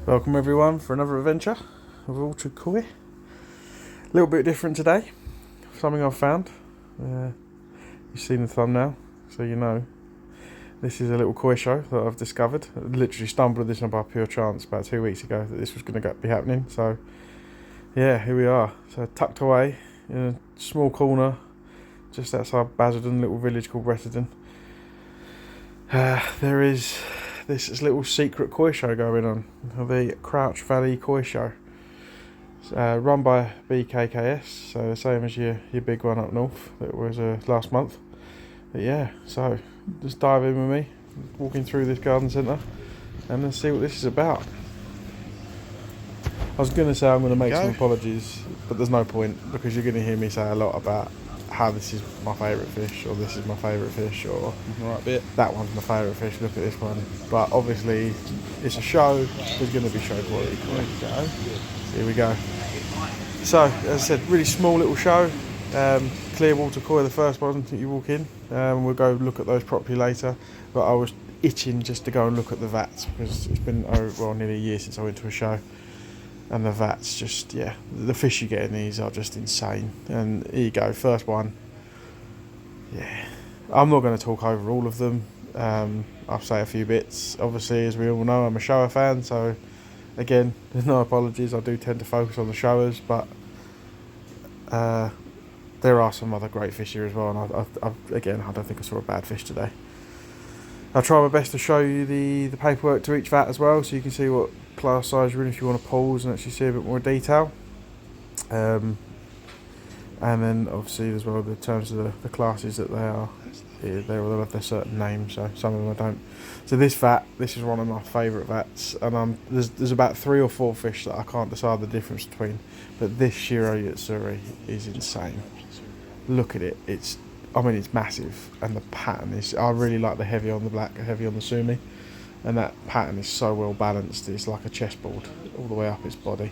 Welcome everyone for another adventure of Orchard Koi. A little bit different today, something I've found. You've seen the thumbnail, so you know. This is a little koi show that I've discovered. I literally stumbled on this one by pure chance about 2 weeks ago that this was going to be happening. So yeah, here we are. So tucked away in a small corner just outside Basildon, little village called Bretterton. There is this little secret koi show going on, the Crouch Valley Koi Show. Run by BKKS, so the same as your big one up north that was last month. But yeah, so just dive in with me, walking through this garden centre, and let's see what this is about. I was going to say I'm going to make some apologies, but there's no point, because you're going to hear me say a lot about how this is my favourite fish, or this is my favourite fish, or that one's my favourite fish, look at this one. But obviously it's a show, there's going to be show quality. Here we go. So as I said, really small little show. Clear water koi, the first one that you walk in. We'll go look at those properly later, but I was itching just to go and look at the vats, because it's been nearly a year since I went to a show. And the vats, just, yeah, the fish you get in these are just insane. And here you go, first one. Yeah, I'm not going to talk over all of them. I'll say a few bits. Obviously, as we all know, I'm a shower fan, so again, there's no apologies. I do tend to focus on the showers, but there are some other great fish here as well. And again, I don't think I saw a bad fish today. I'll try my best to show you the paperwork to each vat as well, so you can see what class size you're in if you want to pause and actually see a bit more detail. And then obviously as well the terms of the classes that they are. They'll have their certain names, so some of them I don't. So this vat, this is one of my favourite vats, and there's about 3 or 4 fish that I can't decide the difference between. But this Shiro Yatsuri is insane. Look at it, it's massive, and the pattern is, I really like the heavy on the black, heavy on the sumi, and that pattern is so well balanced. It's like a chessboard all the way up its body.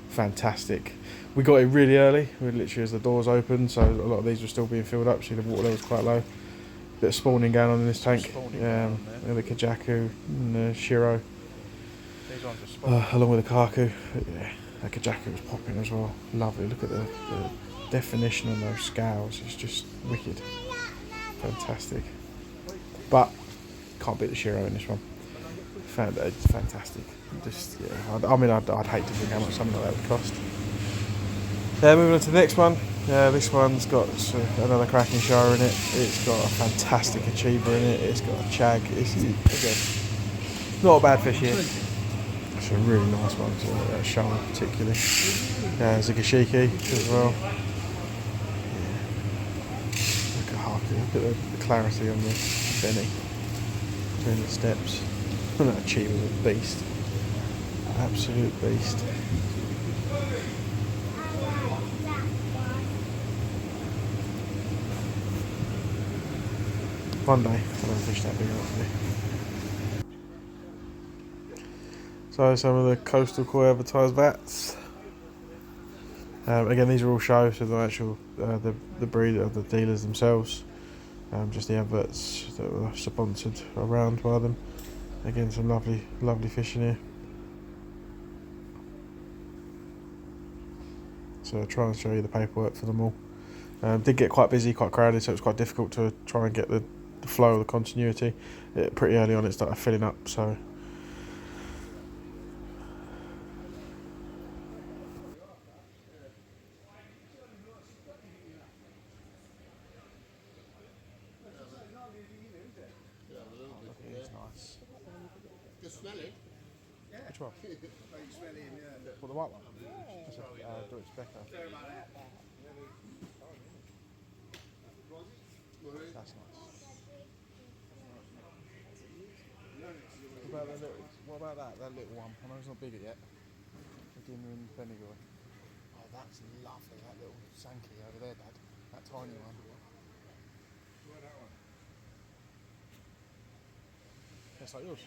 Fantastic. We got it really early, we literally as the doors opened, so a lot of these were still being filled up. See, the water level was quite low. Bit of spawning going on in this tank. The Kajaku and the Shiro, along with the Carco. Yeah, the Kajaku was popping as well. Lovely. Look at the definition on those scales. It's just wicked. Fantastic. But can't beat the Shiro in this one. It's fantastic. Just, yeah, I'd hate to think how much something like that would cost. Moving on to the next one. This one's got another cracking shower in it. It's got a fantastic achiever in it. It's got a chag. It's, again, not a bad fish here. It's a really nice one, so a shower particularly. There's a gashiki as well. Yeah. Look at Harky. Look at the clarity on the Benny between the steps. That achiever's a beast. Absolute beast. One day I'll fish that big hopefully. So some of the coastal koi advertised vats. Again, these are all shows, so the actual the breeder, the dealers themselves. Just the adverts that were sponsored around by them. Again, some lovely fish in here. So I'll try and show you the paperwork for them all. Did get quite busy, quite crowded, so it was quite difficult to try and get the flow of the continuity. Pretty early on it started filling up, so it's nice. Which one? Well, the white one? Deutsche Becker. That's nice. What about that little one? I know it's not bigger yet. Beginner and Bendigoy. Oh, that's lovely, that little Sankey over there, Dad. That tiny one. Where that one? That's like yours.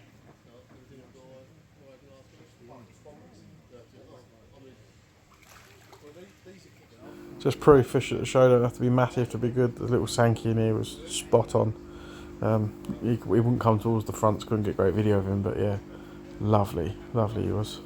Just proof fish at the show don't have to be massive to be good. The little Sankey in here was spot on. He wouldn't come towards the front, so couldn't get great video of him, but yeah, Lovely, lovely he was.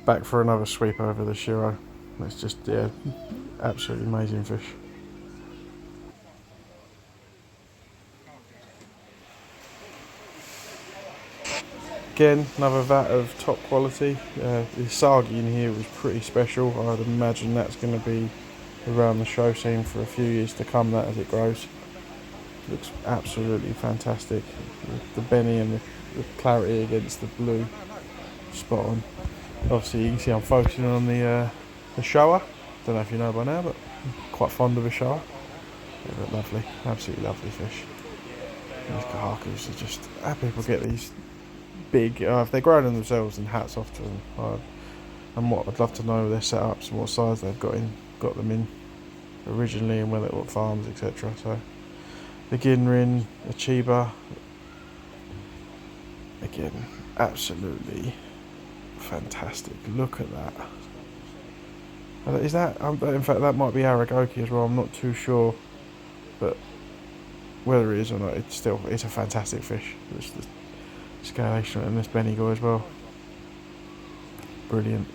Back for another sweep over the Shiro. It's just, yeah, absolutely amazing fish. Again, another vat of top quality. The sagi in here was pretty special. I'd imagine that's going to be around the show scene for a few years to come, that as it grows. Looks absolutely fantastic. The Benny and the clarity against the blue, spot on. Obviously you can see I'm focusing on the shower. Don't know if you know by now, but I'm quite fond of a shower. Yeah, but lovely, absolutely lovely fish. And these kahakus are just, how people get these big, if they're growing them themselves, and hats off to them. And what I'd love to know their setups and what size they've got them in originally, and whether what farms, etc. So the Ginrin, the Chiba, again, absolutely fantastic. Look at that. Is that, in fact, that might be Aragoki as well. I'm not too sure, but whether it is or not, it's a fantastic fish. It's the scalation and this Benigo as well. Brilliant.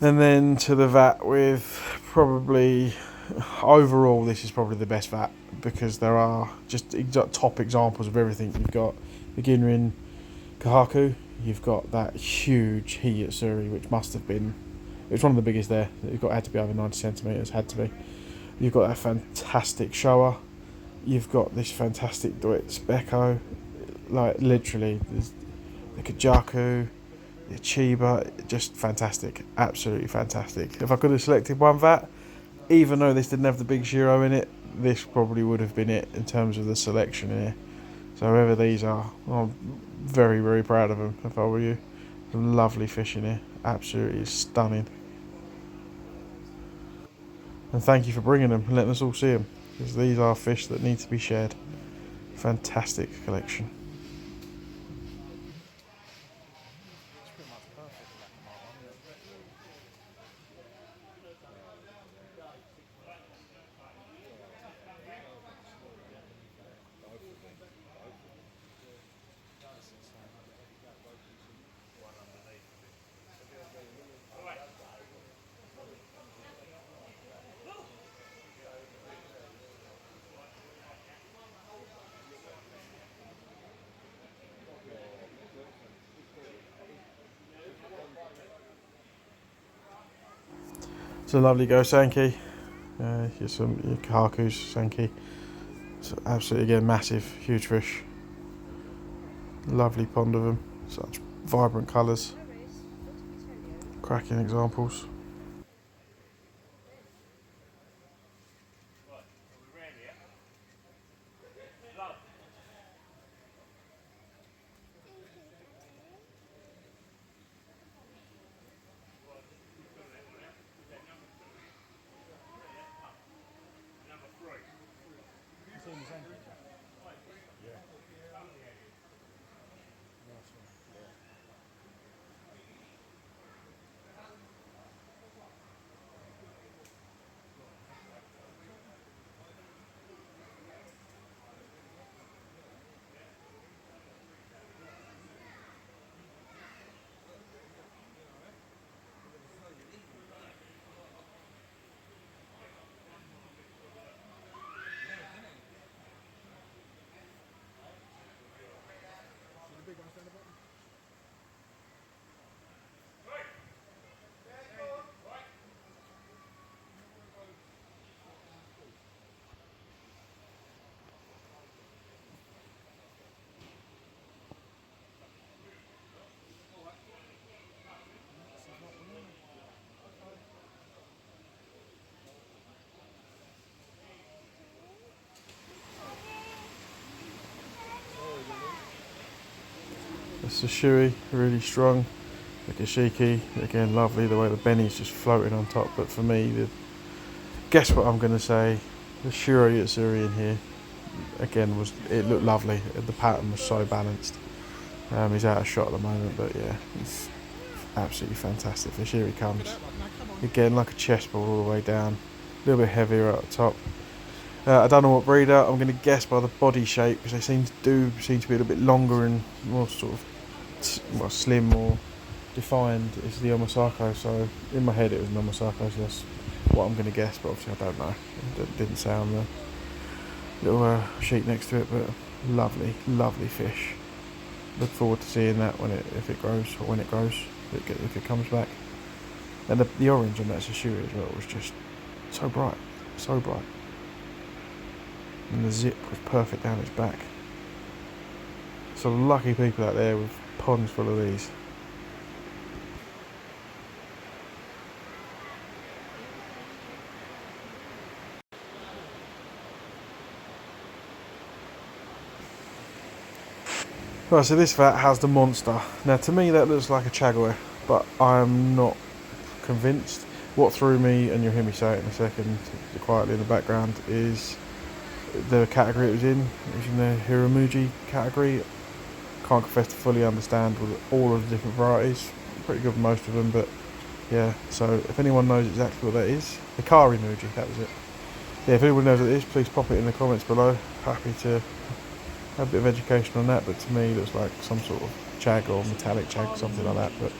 And then to the vat with probably, overall, this is probably the best vat because there are just top examples of everything. You've got the Ginrin Kahaku, you've got that huge Hiyatsuri, which must have been, it was one of the biggest there. Had to be over 90 centimetres, had to be. You've got that fantastic Showa, you've got this fantastic Deutz Beko, like literally, there's the Kajaku, the Chiba, just fantastic, absolutely fantastic. If I could have selected one vat, even though this didn't have the big Shiro in it, this probably would have been it in terms of the selection here. So whoever these are, I'm very, very proud of them, if I were you. Some lovely fish in here, absolutely stunning. And thank you for bringing them and letting us all see them, because these are fish that need to be shared. Fantastic collection. It's a lovely go Sankey. Here's some Carco's Sankey. It's absolutely, again, massive, huge fish. Lovely pond of them. Such vibrant colours. Cracking examples. The Sashiri, really strong. The Kashiki, again lovely, the way the Benny's just floating on top, but for me, guess what I'm going to say, the Shiro Yatsuri in here, again, it looked lovely, the pattern was so balanced. He's out of shot at the moment, but yeah, it's absolutely fantastic fish. Here he comes. Again, like a chest ball all the way down, a little bit heavier at the top. I don't know what breeder, I'm going to guess by the body shape, because they seem to be a little bit longer and more sort of slim or defined is the Omasako, so in my head it was an Omasako, so that's what I'm going to guess, but obviously I don't know. It didn't say on the little sheet next to it, but lovely, lovely fish. Look forward to seeing that if it grows, or when it grows, if it comes back. And the orange on that Sashiri as well was just so bright, so bright. And the zip was perfect down its back. So lucky people out there with ponds full of these. Right, so this vat has the monster. Now to me that looks like a Chagoi, but I'm not convinced. What threw me, and you'll hear me say it in a second, quietly in the background, is the category it was in. It was in the Hiramuji category. Can't confess to fully understand with all of the different varieties. Pretty good with most of them, but yeah. So if anyone knows exactly what that is, the Karimuji, that was it. Yeah, if anyone knows what it is, please pop it in the comments below. Happy to have a bit of education on that, but to me it looks like some sort of chag or metallic chag, something like that, but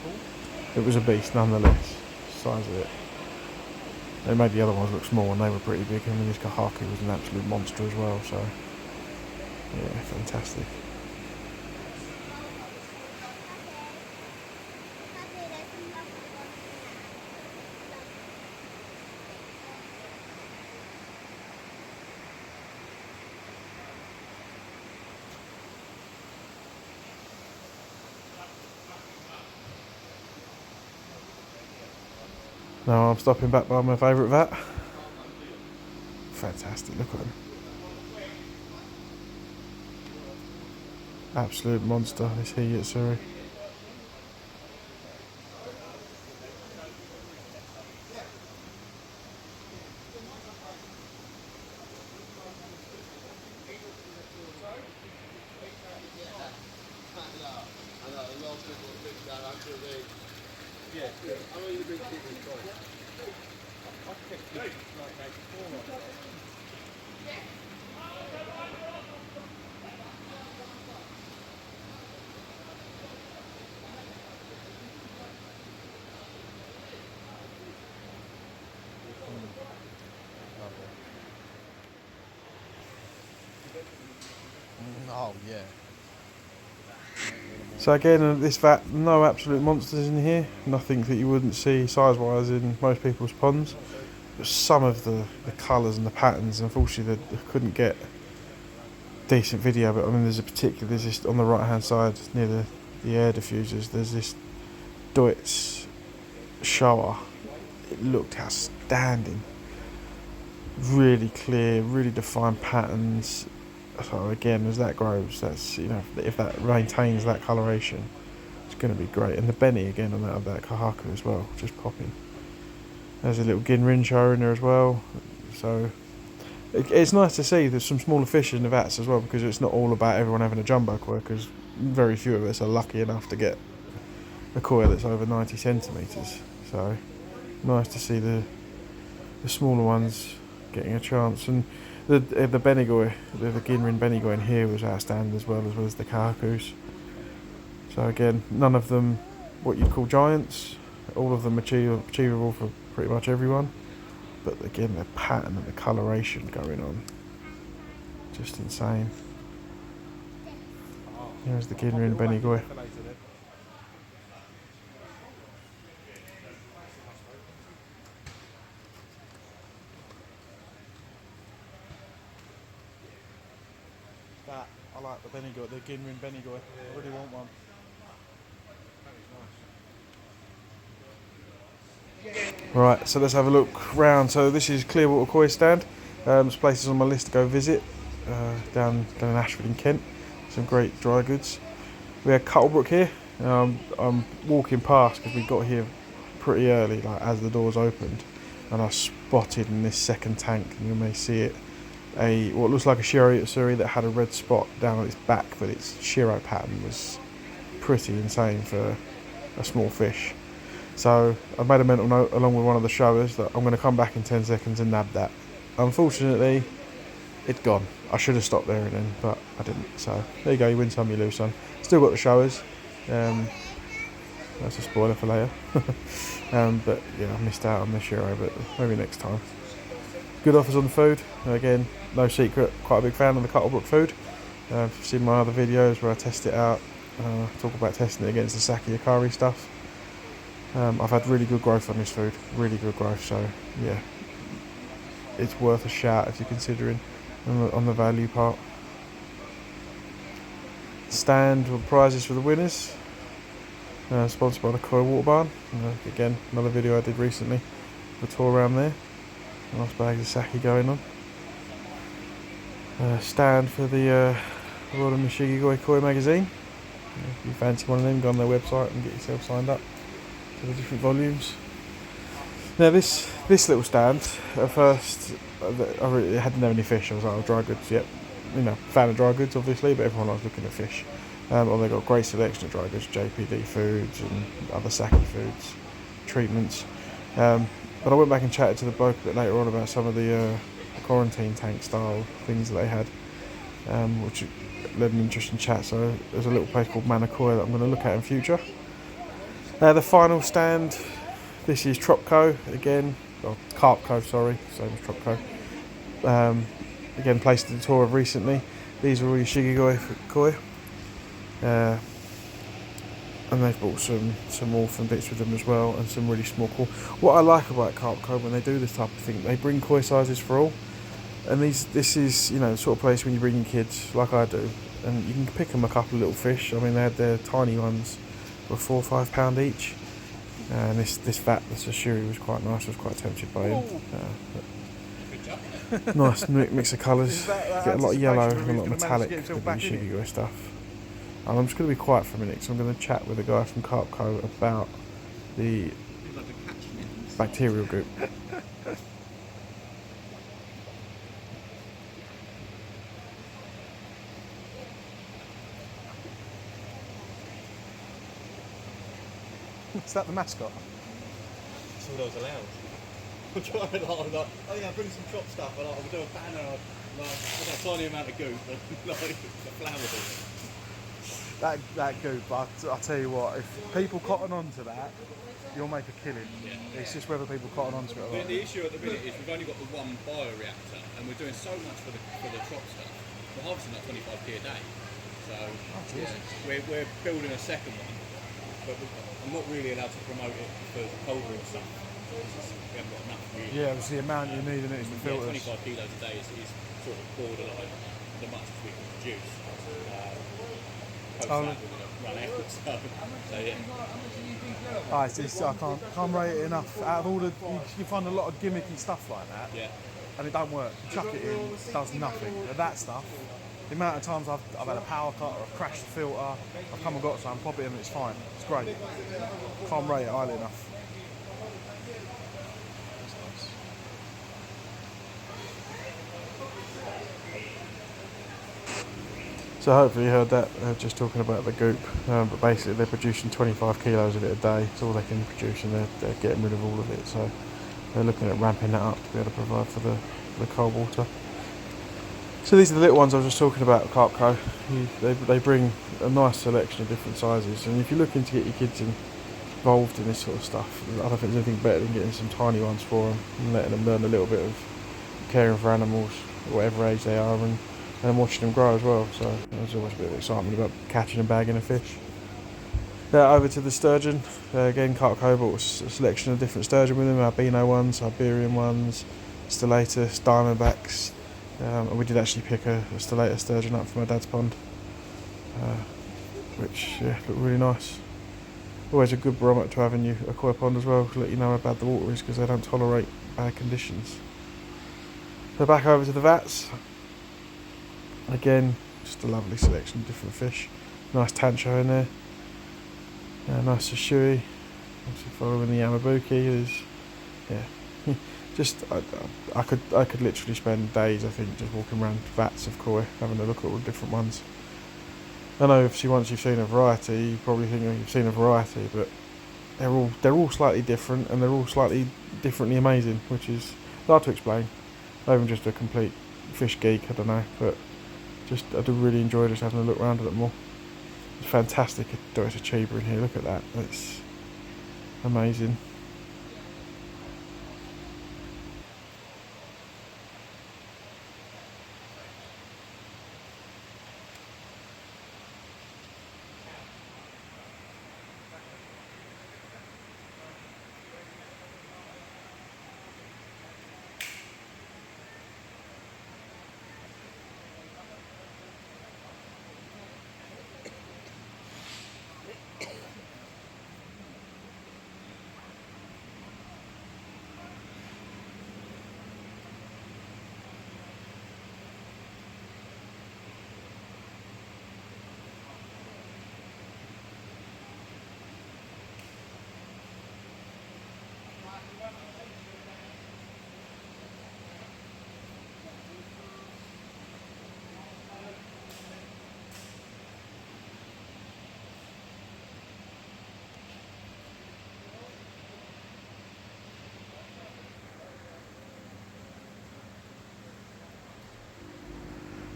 it was a beast nonetheless, size of it. They made the other ones look small and they were pretty big, and this Kahaki was an absolute monster as well, so yeah, fantastic. Now I'm stopping back by my favourite vat. Fantastic, look at him. Absolute monster, this Yatsuri. Oh yeah. So again, this vat, no absolute monsters in here. Nothing that you wouldn't see size-wise in most people's ponds. But some of the colours and the patterns, unfortunately, I couldn't get decent video. But I mean, there's this on the right-hand side near the air diffusers. There's this Deutz shower. It looked outstanding. Really clear, really defined patterns. So again, as that grows, that's, you know, if that maintains that coloration, it's going to be great. And the Benny again on that Kahaku as well, just popping. There's a little Ginrin show in there as well. So it's nice to see there's some smaller fish in the vats as well, because it's not all about everyone having a jumbo koi, because very few of us are lucky enough to get a koi that's over 90 centimetres. So nice to see the smaller ones getting a chance. And the Benigoi, the Ginrin Benigoi in here was outstanding as well as the Kahakus. So again, none of them what you'd call giants, all of them achievable for pretty much everyone. But again, the pattern and the coloration going on, just insane. Here's the Ginrin Benigoi. I like the Benigoi, the Ginrin Benigoi. I really want one. Right, so let's have a look round. So this is Clearwater Koi Stand. There's places on my list to go visit down in Ashford in Kent. Some great dry goods. We had Cuttlebrook here. I'm walking past because we got here pretty early, like as the doors opened, and I spotted in this second tank, and you may see it, what looks like a Shiro Yatsuri that had a red spot down on its back, but its Shiro pattern was pretty insane for a small fish. So I made a mental note along with one of the showers that I'm going to come back in 10 seconds and nab that. Unfortunately, it's gone. I should have stopped there and then, but I didn't. So there you go, you win some, you lose some. Still got the showers. That's a spoiler for later. But yeah, I missed out on the Shiro, but maybe next time. Good offers on the food. Again, no secret, quite a big fan of the Cuttlebrook food. If you've seen my other videos where I test it out, talk about testing it against the Sake Yakari stuff. I've had really good growth on this food, really good growth, so yeah, it's worth a shout if you're considering on the value part. Stand with prizes for the winners, sponsored by the Koi Water Barn. Again, another video I did recently, the tour around there. Nice bags of sake going on. Stand for the World of Nishigigoi Koi magazine. If you fancy one of them, go on their website and get yourself signed up to the different volumes. Now this little stand, at first I really hadn't had any fish. I was like, oh, dry goods, yep. You know, fan of dry goods obviously, but everyone likes looking at fish. They've got a great selection of dry goods, JPD foods and other sake foods, treatments. But I went back and chatted to the bloke a bit later on about some of the quarantine tank style things that they had, which led an interesting chat. So there's a little place called Manakoi that I'm going to look at in future. The final stand, this is Tropco again, or Carco, sorry, same as Tropco. Again, placed in the tour of recently. These are all your Shigigoi koi. And they've bought some orphan bits with them as well, and some really small koi. What I like about Carco when they do this type of thing, they bring koi sizes for all. And this is, you know, the sort of place when you bring your kids, like I do, and you can pick them a couple of little fish. I mean, they had their tiny ones were £4 or £5 each. And this vat, this Ashuri, was quite nice. I was quite tempted by him. Nice mix of colours. Get a lot of yellow and a lot of metallic with the Shigigoi stuff. And I'm just going to be quiet for a minute because I'm going to chat with a guy from Carco about the bacterial goop. Is that the mascot? That's all I was allowed. I'm trying hard, like, oh yeah, bring some chop stuff, and I'll do a banner, with a tiny amount of goop, and like, the flower. That goop, I'll tell you what, if people cotton on to that, you'll make a killing. Yeah. It's just whether people cotton on to it or not. The issue at the minute is we've only got the one bioreactor, and we're doing so much for the chop stuff. We're harvesting like 25p a day. So we're building a second one, but I'm not really allowed to promote it for the cold room stuff. We haven't got enough really. Yeah, it's the amount you need in it is the filters. 25 kilos a day is sort of borderline the much as we can produce. Post that we're going to run out, so yeah. I can't rate it enough. Out of all the, you find a lot of gimmicky stuff like that, Yeah. and it don't work. You chuck it in, it does nothing. But that stuff, the amount of times I've had a power cut or I've crashed the filter, I've come and got some, pop it in, and it's fine. It's great. Can't rate it highly enough. So hopefully you heard that, just talking about the goop, but basically they're producing 25 kilos of it a day. It's all they can produce, and they're getting rid of all of it, so they're looking at ramping that up to be able to provide for the cold water. So these are the little ones I was just talking about at Carco. They bring a nice selection of different sizes, and if you're looking to get your kids involved in this sort of stuff, I don't think there's anything better than getting some tiny ones for them and letting them learn a little bit of caring for animals at whatever age they are, and watching them grow as well. So there's always a bit of excitement about catching and bagging a fish. Over to the sturgeon. Again, Carco bought a selection of different sturgeon with them: albino ones, Iberian ones, stellatus, diamondbacks. And we did actually pick a stellatus sturgeon up from my dad's pond, which looked really nice. Always a good barometer to have in your koi pond as well, to let you know how bad the water is, because they don't tolerate bad conditions. So back over to the vats. Again, just a lovely selection of different fish. Nice tancho in there. Nice shishui. Obviously following the Yamabuki is, yeah. Just I could literally spend days, I think, just walking around vats of koi, having a look at all the different ones. I know obviously once you've seen a variety, you probably think you've seen a variety, but they're all slightly different, and they're all slightly differently amazing, which is hard to explain. I'm just a complete fish geek, I don't know, but just I do really enjoy just having a look around at them all. It's fantastic. There's a chiba in here. Look at that. That's amazing.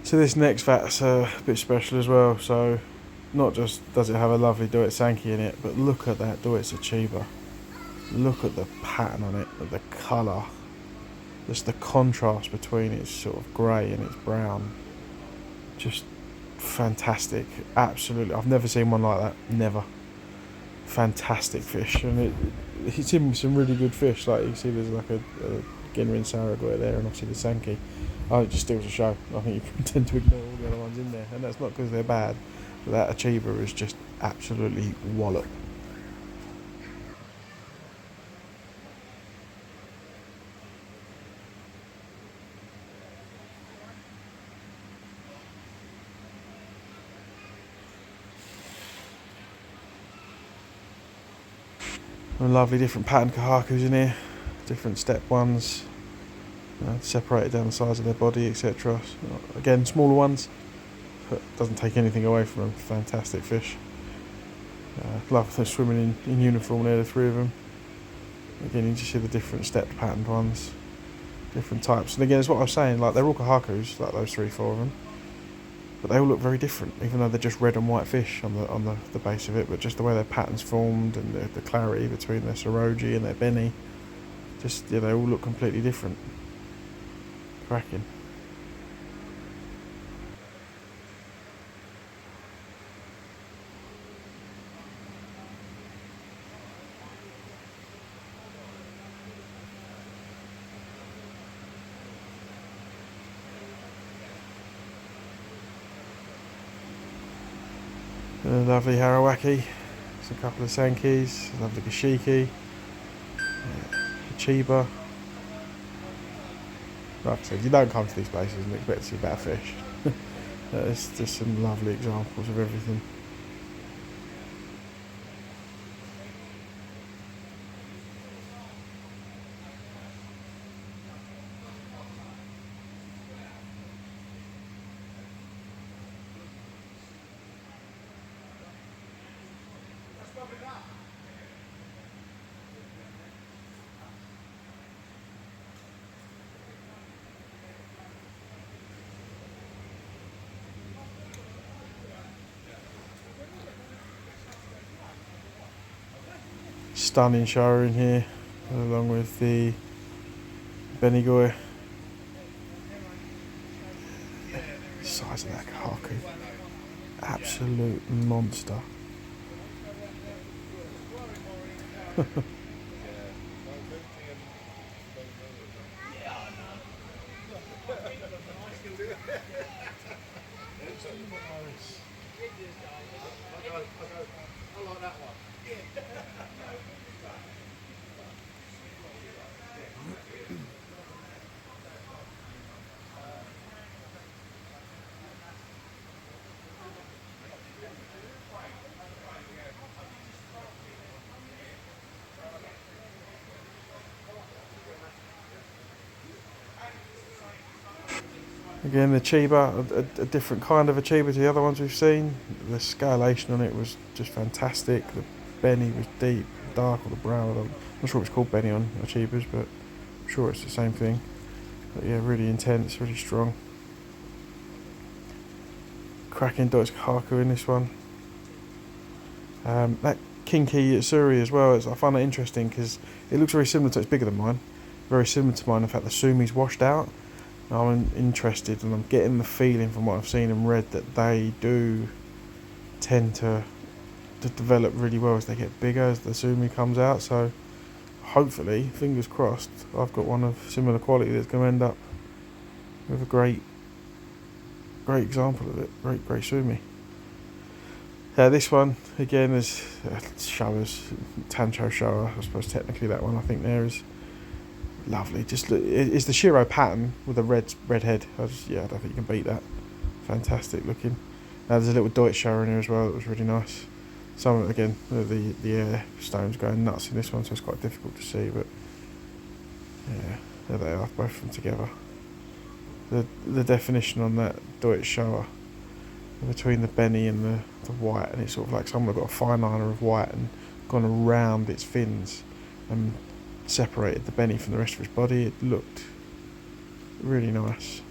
So this next vat's a bit special as well. So not just does it have a lovely Doit Sankey in it, but look at that Doit Chiba. Look at the pattern on it, the colour. Just the contrast between its sort of grey and its brown. Just fantastic. Absolutely. I've never seen one like that. Never. Fantastic fish. And it's in some really good fish. Like you can see there's like a Ginrin Saragoy there, and obviously the Sankey. Oh, it just steals the show. I think you tend to ignore all the other ones in there, and that's not because they're bad, but that Achieva is just absolutely wallop. And lovely different pattern kahakus in here, different step ones, separated down the size of their body, etc. So, again, smaller ones, but doesn't take anything away from them. Fantastic fish. Love them swimming in uniform there, the three of them. Again, you just see the different stepped patterned ones, different types. And again, it's what I was saying, like they're all kahakus, like those 3-4 of them, but they all look very different, even though they're just red and white fish on the base of it. But just the way their patterns formed and the clarity between their Soroji and their Benny, just they all look completely different. Cracking. Lovely Harawaki, there's a couple of Sankeys, lovely Gashiki, Chiba. Like I said, you don't come to these places and expect to see better fish. There's just some lovely examples of everything. Stunning shower in here, along with the Benigoi. The size of that Carco, absolute monster. Again, the chiba, a different kind of a chiba to the other ones we've seen. The scalation on it was just fantastic. The benny was deep, dark, or the brown. I'm not sure what it's called benny on chibas, but I'm sure it's the same thing. But yeah, really intense, really strong. Cracking Dutch Carco in this one. That Kinky Yatsuri as well, I find that interesting because it looks very similar to, it's bigger than mine, very similar to mine. In fact, the Sumi's washed out. I'm interested, and I'm getting the feeling from what I've seen and read that they do tend to develop really well as they get bigger, as the Sumi comes out. So hopefully, fingers crossed, I've got one of similar quality that's going to end up with a great example of it. Great Sumi. This one again is Showa's Tancho Showa. I suppose technically that one I think there is lovely. Just look, it's the Shiro pattern with a red head. I don't think you can beat that. Fantastic looking. There's a little Deutsch Showa in here as well. That was really nice. Some again the air stones going nuts in this one, so it's quite difficult to see. But yeah, there they are, both of them together. The definition on that Deutsch Showa between the Benny and the white, and it's sort of like someone got a fine liner of white and gone around its fins and separated the Benny from the rest of its body. It looked really nice.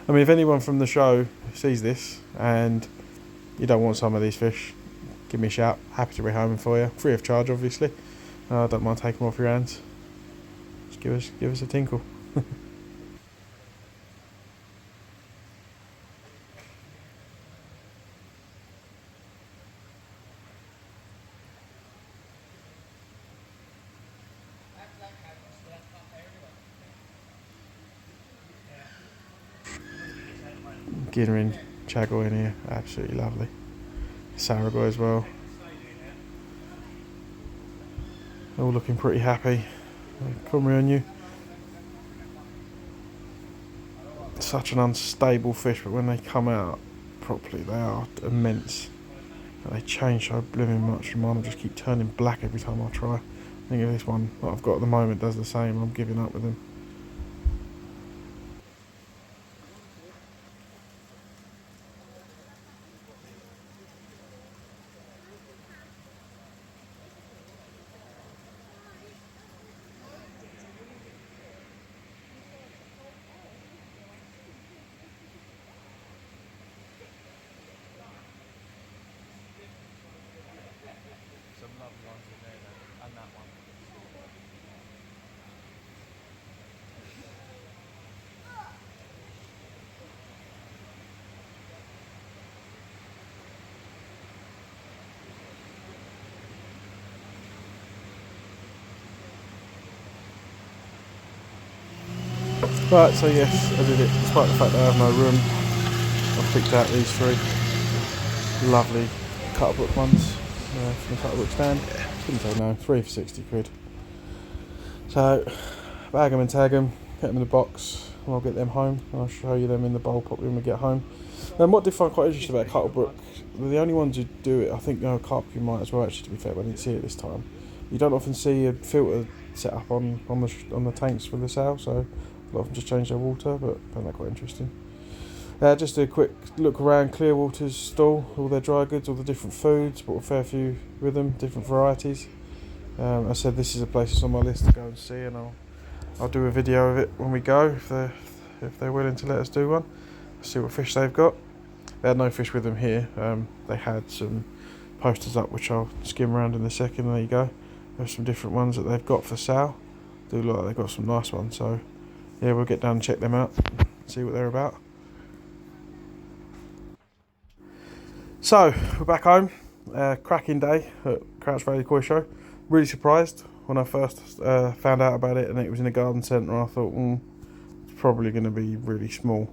I mean, if anyone from the show sees this and you don't want some of these fish, give me a shout. Happy to rehome them for you, free of charge, obviously. I don't mind taking them off your hands. Just give us a tinkle. Ginrin Chago in here, absolutely lovely. Saragoy as well. All looking pretty happy. Kumryonyu. Such an unstable fish, but when they come out properly, they are immense. And they change so blooming much. Mine will just keep turning black every time I try. I think if this one that I've got at the moment does the same, I'm giving up with them. Some lovely ones in there though, and that one. Right, so yes, I did it. Despite the fact that I have no room, I've picked out these three lovely Cuttlebrook ones from the Cuttlebrook stand. Couldn't say no, 3 for 60 quid. So, bag them and tag them, get them in the box, and I'll get them home. And I'll show you them in the bowl properly when we get home. And what I did find quite interesting about Cuttlebrook, they're the only ones who do it. I think Carco might as well, actually, to be fair, but I didn't see it this time. You don't often see a filter set up on the tanks for the sale, so a lot of them just change their water, but I found that quite interesting. Just a quick look around Clearwater's stall, all their dry goods, all the different foods, bought a fair few with them, different varieties. I said this is a place that's on my list to go and see, and I'll do a video of it when we go, if they're willing to let us do one. See what fish they've got. They had no fish with them here. They had some posters up which I'll skim around in a second. There you go. There's some different ones that they've got for sale. Do look like they've got some nice ones, so yeah, we'll get down and check them out, see what they're about. So, we're back home. Cracking day at Crouch Valley Koi Show. Really surprised when I first found out about it and it was in a garden centre. I thought, it's probably going to be really small.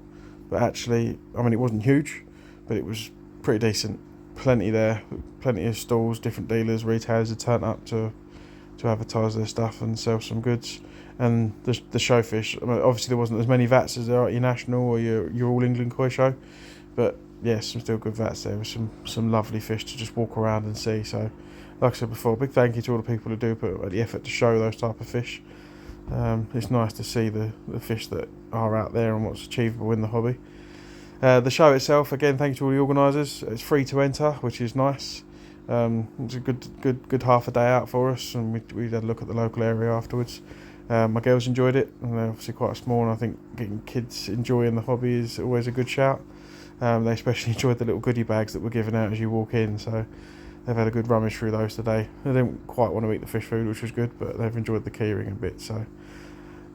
But actually, I mean, it wasn't huge, but it was pretty decent. Plenty there, plenty of stalls, different dealers, retailers had turned up to advertise their stuff and sell some goods. And the showfish, I mean, obviously there wasn't as many vats as there are at your national or your All England Koi Show, but yeah, some still good vats there with some lovely fish to just walk around and see. So like I said before, big thank you to all the people who do put the effort to show those type of fish. It's nice to see the fish that are out there and what's achievable in the hobby. The show itself, again, thank you to all the organisers. It's free to enter, which is nice. It's a good half a day out for us, and we had a look at the local area afterwards. My girls enjoyed it, and they're obviously quite small, and I think getting kids enjoying the hobby is always a good shout. They especially enjoyed the little goodie bags that were given out as you walk in, so they've had a good rummage through those today. They didn't quite want to eat the fish food, which was good, but they've enjoyed the keyring a bit, so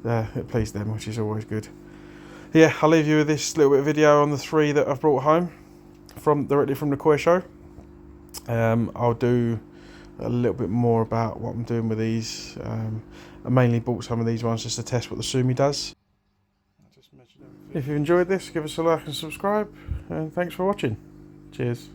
it pleased them, which is always good. Yeah, I'll leave you with this little bit of video on the 3 that I've brought home directly from the koi show. I'll do a little bit more about what I'm doing with these. I mainly bought some of these ones just to test what the sumi does. If you enjoyed this, give us a like and subscribe, and thanks for watching. Cheers.